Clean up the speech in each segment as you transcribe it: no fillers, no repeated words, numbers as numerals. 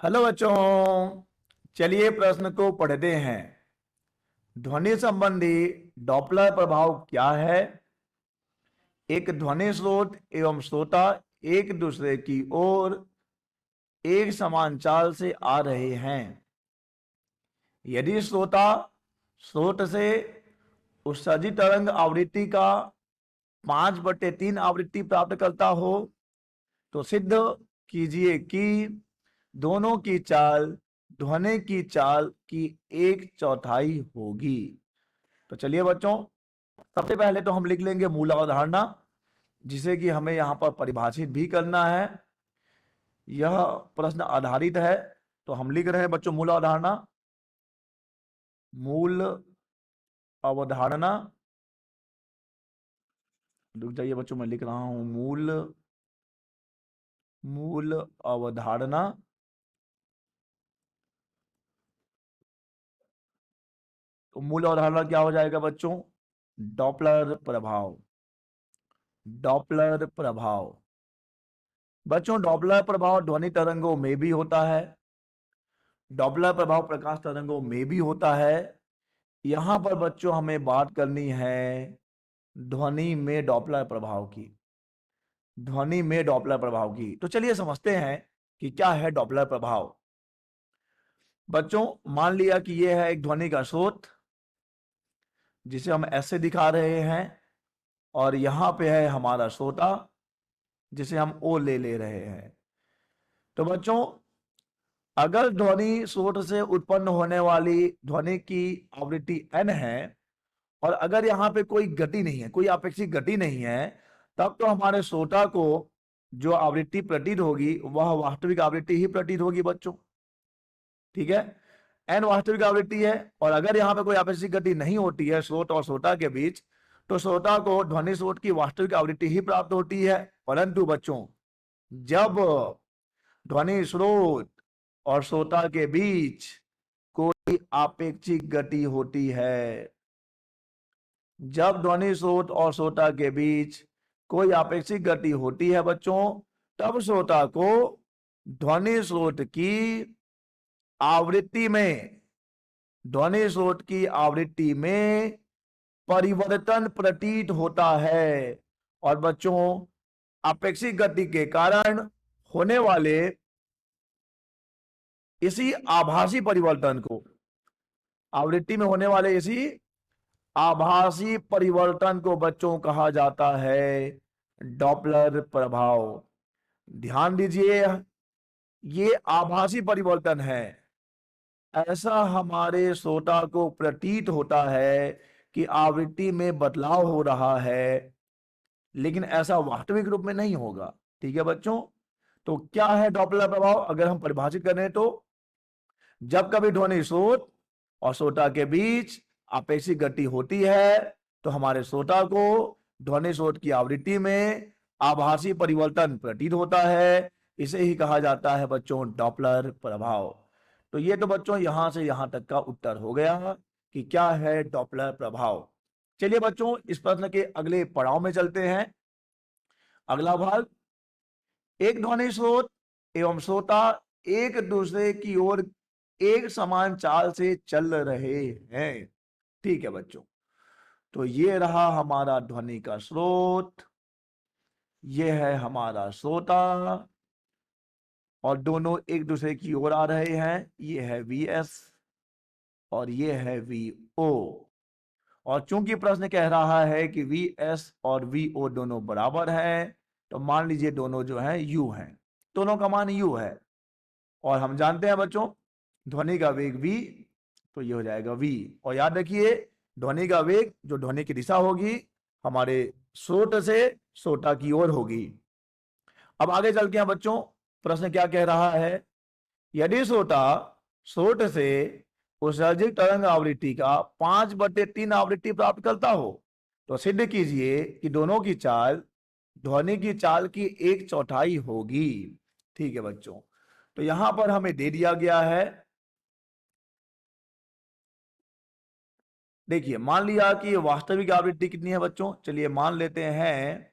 Hello बच्चों, चलिए प्रश्न को पढ़ते हैं। ध्वनि संबंधी डॉपलर प्रभाव क्या है? एक ध्वनि स्रोत एवं श्रोता एक दूसरे की ओर एक समान चाल से आ रहे हैं। यदि श्रोता स्रोत से उत्सर्जित तरंग आवृत्ति का 5/3 आवृत्ति प्राप्त करता हो तो सिद्ध कीजिए कि दोनों की चाल ध्वनि की चाल की 1/4 होगी। तो चलिए बच्चों, सबसे पहले तो हम लिख लेंगे मूल अवधारणा, जिसे कि हमें यहां पर परिभाषित भी करना है। यह प्रश्न आधारित है, तो हम लिख रहे हैं बच्चों मूल अवधारणा। मूल अवधारणा, रुक जाइए बच्चों, मैं लिख रहा हूं मूल अवधारणा। तो मूल अवधारणा क्या हो जाएगा बच्चों? डॉपलर प्रभाव। डॉपलर प्रभाव बच्चों, डॉपलर प्रभाव ध्वनि तरंगों में भी होता है, डॉपलर प्रभाव प्रकाश तरंगों में भी होता है। यहां पर बच्चों हमें बात करनी है ध्वनि में डॉपलर प्रभाव की। ध्वनि में डॉपलर प्रभाव की तो चलिए समझते हैं कि क्या है डॉपलर प्रभाव। बच्चों, मान लिया कि यह है एक ध्वनि का स्रोत, जिसे हम ऐसे दिखा रहे हैं, और यहां पे है हमारा श्रोता, जिसे हम ओ ले रहे हैं। तो बच्चों, अगर ध्वनि स्रोत से उत्पन्न होने वाली ध्वनि की आवृत्ति n है, और अगर यहां पे कोई गति नहीं है, कोई आपेक्षिक गति नहीं है, तब तो हमारे श्रोता को जो आवृत्ति प्रतीत होगी वह वास्तविक आवृत्ति ही प्रतीत होगी बच्चों। ठीक है, n वास्तविक आवृत्ति है, और अगर यहां पे कोई आपेक्षिक गति नहीं होती है स्रोत और श्रोता के बीच, तो श्रोता को ध्वनि स्रोत की वास्तविक आवृत्ति ही प्राप्त होती है। परंतु बच्चों, जब ध्वनि स्रोत और श्रोता के बीच कोई आपेक्षिक गति होती है, जब ध्वनि स्रोत और श्रोता के बीच कोई आपेक्षिक गति होती है बच्चों, तब श्रोता को ध्वनि स्रोत की आवृत्ति में ध्वनि स्रोत की आवृत्ति में परिवर्तन प्रतीत होता है। और बच्चों, आपेक्षिक गति के कारण होने वाले इसी आभासी परिवर्तन को, आवृत्ति में होने वाले इसी आभासी परिवर्तन को बच्चों कहा जाता है डॉपलर प्रभाव। ध्यान दीजिए, ये आभासी परिवर्तन है। ऐसा हमारे श्रोता को प्रतीत होता है कि आवृत्ति में बदलाव हो रहा है, लेकिन ऐसा वास्तविक रूप में नहीं होगा। ठीक है बच्चों, तो क्या है डॉपलर प्रभाव? अगर हम परिभाषित करें तो जब कभी ध्वनि स्रोत और श्रोता के बीच आपेक्षिक गति होती है, तो हमारे श्रोता को ध्वनि स्रोत की आवृत्ति में आभासी परिवर्तन प्रतीत होता है। इसे ही कहा जाता है बच्चों डॉपलर प्रभाव। तो ये तो बच्चों यहां से यहां तक का उत्तर हो गया कि क्या है डॉपलर प्रभाव। चलिए बच्चों, इस प्रश्न के अगले पड़ाव में चलते हैं। अगला भाग, एक ध्वनि स्रोत एवं श्रोता एक दूसरे की ओर एक समान चाल से चल रहे हैं। ठीक है बच्चों, तो ये रहा हमारा ध्वनि का स्रोत, ये है हमारा श्रोता, और दोनों एक दूसरे की ओर आ रहे हैं। ये है Vs और ये है Vo। और चूंकि प्रश्न कह रहा है कि Vs और Vo दोनों बराबर हैं, तो मान लीजिए दोनों जो है U हैं, दोनों का मान U है। और हम जानते हैं बच्चों ध्वनि का वेग v, तो ये हो जाएगा v। और याद रखिए, ध्वनि का वेग जो ध्वनि की दिशा होगी हमारे स्रोत से श्रोता की ओर होगी। अब आगे चल के बच्चों प्रश्न क्या कह रहा है? यदि श्रोता स्रोत से उत्सर्जित तरंग आवृत्ति का 5/3 आवृत्ति प्राप्त करता हो तो सिद्ध कीजिए कि दोनों की चाल ध्वनि की चाल की 1/4 होगी। ठीक है बच्चों, तो यहां पर हमें दे दिया गया है, देखिए मान लिया कि वास्तविक आवृत्ति कितनी है बच्चों। चलिए मान लेते हैं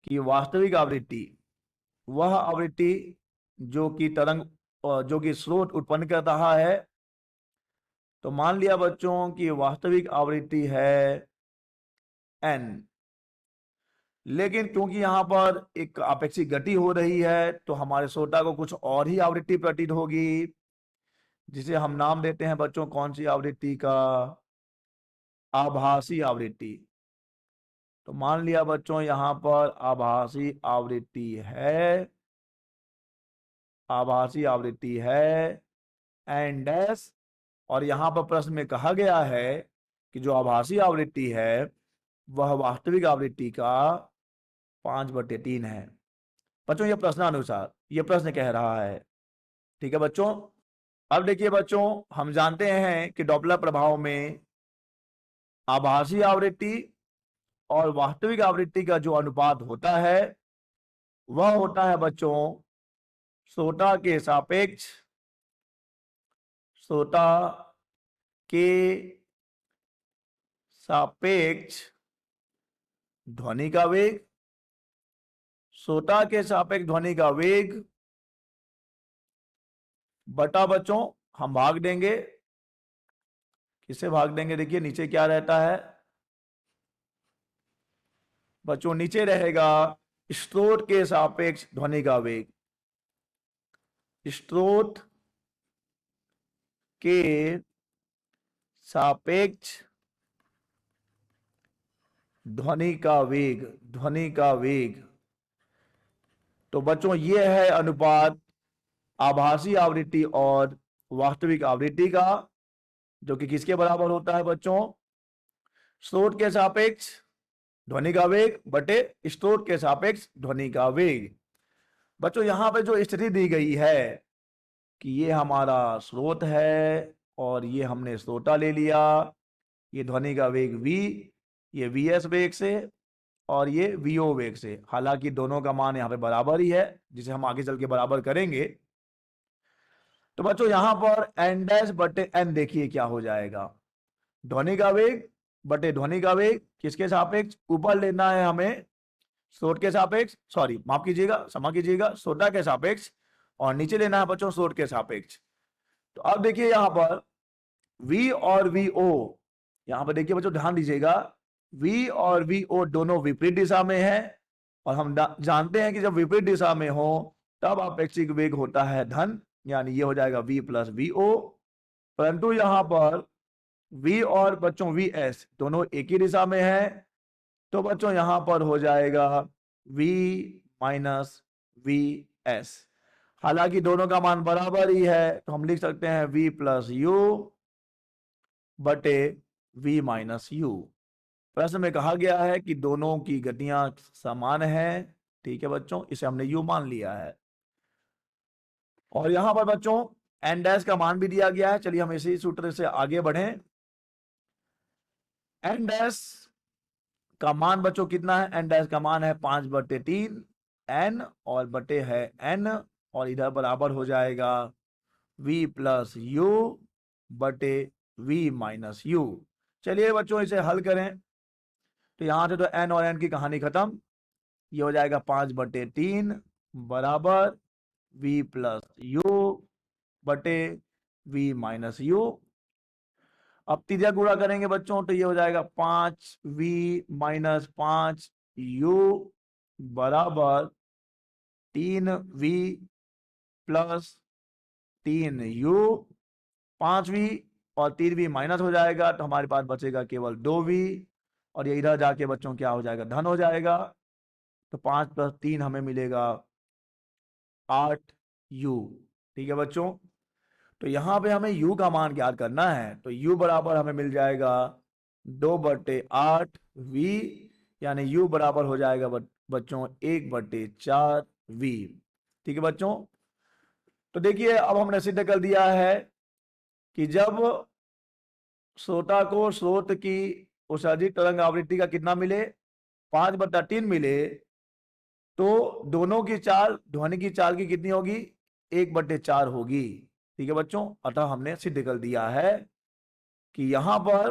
कि वास्तविक आवृत्ति वह आवृत्ति जो कि तरंग जो कि स्रोत उत्पन्न कर रहा है। तो मान लिया बच्चों कि वास्तविक आवृत्ति है n, लेकिन क्योंकि यहां पर एक आपेक्षिक गति हो रही है तो हमारे श्रोता को कुछ और ही आवृत्ति प्रतीत होगी, जिसे हम नाम देते हैं बच्चों कौन सी आवृत्ति का? आभासी आवृत्ति। तो मान लिया बच्चों यहां पर आभासी आवृत्ति है, आभासी आवृत्ति है एन डैश, और यहां पर प्रश्न में कहा गया है कि जो आभासी आवृत्ति है वह वास्तविक आवृत्ति का 5/3 है। बच्चों ये प्रश्नानुसार ये प्रश्न कह रहा है, ठीक है बच्चों। अब देखिए बच्चों, हम जानते हैं कि डॉपलर प्रभाव में आभासी आवृत्ति और वास्तविक आवृत्ति का जो अनुपात होता है वह होता है बच्चों श्रोता के सापेक्ष, श्रोता के सापेक्ष ध्वनि का वेग, श्रोता के सापेक्ष ध्वनि का वेग बटा बच्चों हम भाग देंगे, किससे भाग देंगे? देखिए नीचे क्या रहता है बच्चों, नीचे रहेगा स्रोत के सापेक्ष ध्वनि का वेग, स्रोत के सापेक्ष ध्वनि का वेग, ध्वनि का वेग। तो बच्चों ये है अनुपात आभासी आवृत्ति और वास्तविक आवृत्ति का, जो कि किसके बराबर होता है बच्चों? स्रोत के सापेक्ष ध्वनि का वेग बटे स्रोत के सापेक्ष ध्वनि का वेग। बच्चों यहां पे जो स्थिति दी गई है कि ये हमारा स्रोत है और ये हमने श्रोता ले लिया, ये ध्वनि का वेग v, ये vs वेग से और ये vo वेग से, हालांकि दोनों का मान यहाँ पे बराबर ही है, जिसे हम आगे चल के बराबर करेंगे। तो बच्चों यहां पर n डैश बटे n देखिए क्या हो जाएगा, ध्वनि का वेग बटे ध्वनि का वेग किसके सापेक्ष? ऊपर लेना है हमें स्रोत के सापेक्ष, सॉरी माफ कीजिएगा, क्षमा कीजिएगा, श्रोता के सापेक्ष, और नीचे लेना है बच्चों स्रोत के सापेक्ष। तो अब देखिए यहां पर v और vo, यहां पर देखिए बच्चों ध्यान दीजिएगा, v और vo दोनों विपरीत दिशा में है, और हम जानते हैं कि जब विपरीत दिशा में हो तब आपेक्षिक वेग होता है धन, यानी ये हो जाएगा v प्लस vo। परंतु यहां पर v और बच्चों vs दोनों एक ही दिशा में है, तो बच्चों यहां पर हो जाएगा v माइनस vs, हालांकि दोनों का मान बराबर ही है, तो हम लिख सकते हैं v प्लस u बटे v माइनस u। प्रश्न में कहा गया है कि दोनों की गतियां समान हैं, ठीक है बच्चों, इसे हमने u मान लिया है। और यहां पर बच्चों n डैश का मान भी दिया गया है, चलिए हम इसी सूत्र से आगे बढ़ें। n डैश का मान बच्चों कितना है? n डैश का मान है 5/3 n और बटे है n, और इधर बराबर हो जाएगा v प्लस u बटे v माइनस u। चलिए बच्चों इसे हल करें, तो यहां से तो n और n की कहानी खत्म, ये हो जाएगा 5/3 बराबर v प्लस u बटे v माइनस u। अब तीजा गुणा करेंगे बच्चों तो ये हो जाएगा 5v माइनस 5u बराबर 3v प्लस 3u। 5v और 3v माइनस हो जाएगा तो हमारे पास बचेगा केवल 2v, और ये इधर जाके बच्चों क्या हो जाएगा? धन हो जाएगा। तो 5 प्लस 3 हमें मिलेगा 8u, ठीक है बच्चों। तो यहां पे हमें u का मान ज्ञात करना है, तो u बराबर हमें मिल जाएगा 2/8v, यानी u बराबर हो जाएगा बच्चों 1/4v, ठीक है बच्चों। तो देखिए अब हमने सिद्ध कर दिया है कि जब श्रोता को स्रोत की उत्सर्जित तरंग आवृत्ति का कितना मिले? 5/3 मिले, तो दोनों की चाल, ध्वनि की चाल की कितनी होगी? 1/4 होगी, ठीक है बच्चों। अतः हमने सिद्ध कर दिया है कि यहां पर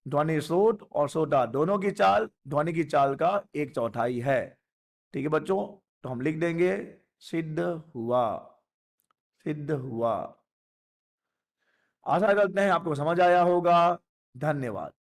ध्वनि स्रोत और श्रोता दोनों की चाल ध्वनि की चाल का 1/4 है, ठीक है बच्चों। तो हम लिख देंगे सिद्ध हुआ, सिद्ध हुआ। आशा करते हैं आपको समझ आया होगा। धन्यवाद।